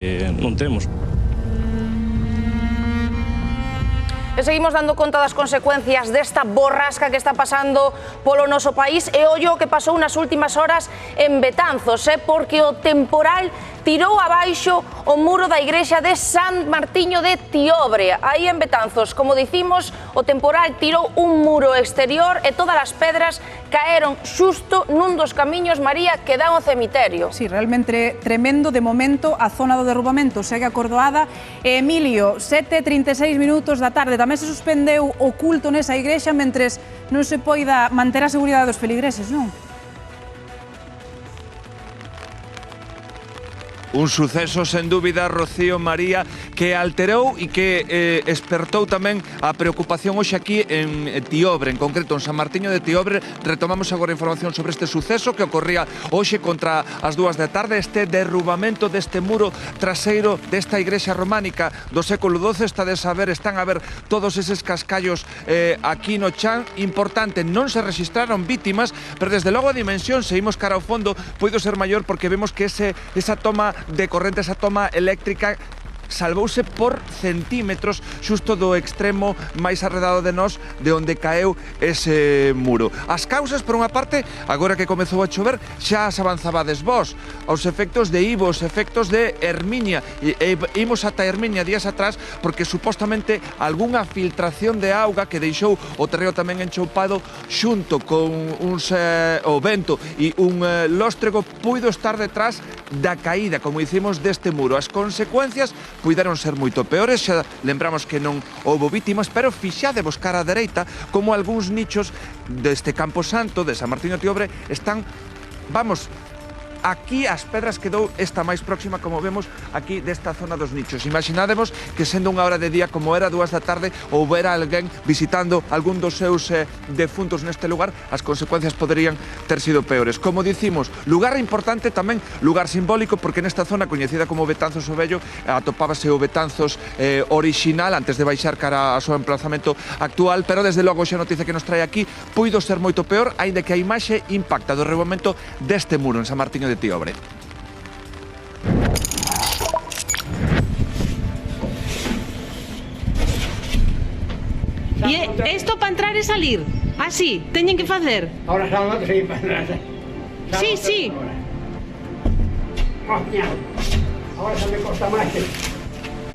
Non temos. E seguimos dando conta das consecuencias desta borrasca que está pasando polo noso país e ollo o que pasou nas últimas horas en Betanzos, porque o temporal tirou abaixo o muro da igrexa de San Martiño de Tiobre. Aí en Betanzos, como dicimos, o temporal tirou un muro exterior e todas as pedras caeron xusto nun dos camiños, María, que dá ao cemiterio. Sí, realmente tremendo. De momento, a zona do derrubamento segue acordoada. Emilio, 7:36 minutos da tarde. Tamén se suspendeu o culto nesa igrexa mentres non se poida manter a seguridade dos feligreses, non? Un suceso, sen dúbida, Rocío, María, que alterou e que espertou tamén a preocupación hoxe aquí en Tiobre, en concreto en San Martiño de Tiobre. Retomamos agora información sobre este suceso que ocorría hoxe contra as 2 da tarde, este derrubamento deste muro traseiro desta igrexa románica do século XII. Están a ver todos eses cascallos aquí no chan. Importante, non se registraron vítimas, pero desde logo a dimensión, se imos cara ao fondo, poido ser maior porque vemos que esa toma de corrente, esa toma eléctrica salvouse por centímetros xusto do extremo máis arredado de nós, de onde caeu ese muro. As causas, por unha parte, agora que comezou a chover, xa as avanzabades vós, aos efectos de Ivo, os efectos de Herminia, e imos ata Herminia días atrás, porque supostamente algunha filtración de auga que deixou o terreo tamén enchoupado xunto con o vento e un lóstrego puido estar detrás da caída, como dicimos, deste muro. As consecuencias puideron ser moito peores, xa lembramos que non houbo vítimas, pero fixadevos cara á dereita como algúns nichos deste Campo Santo, de San Martiño de Tiobre, están, vamos, aquí as pedras quedou esta máis próxima, como vemos aquí desta zona dos nichos. Imaginádemos que sendo unha hora de día como era 2 da tarde houbera alguén visitando algún dos seus defuntos neste lugar, as consecuencias poderían ter sido peores. Como dicimos, lugar importante tamén, lugar simbólico, porque nesta zona coñecida como Betanzos o Vello atopábase o Betanzos orixinal antes de baixar cara ao seu emplazamento actual, pero desde logo xa noticia que nos trae aquí puido ser moito peor, aínda que a imaxe impacta do derrubamento deste muro en San Martiño de Tiobre. E isto para entrar e salir? Así, teñen que facer? Ahora sábado sí, para entrar. Sí, sí. Ahora se me costa máis.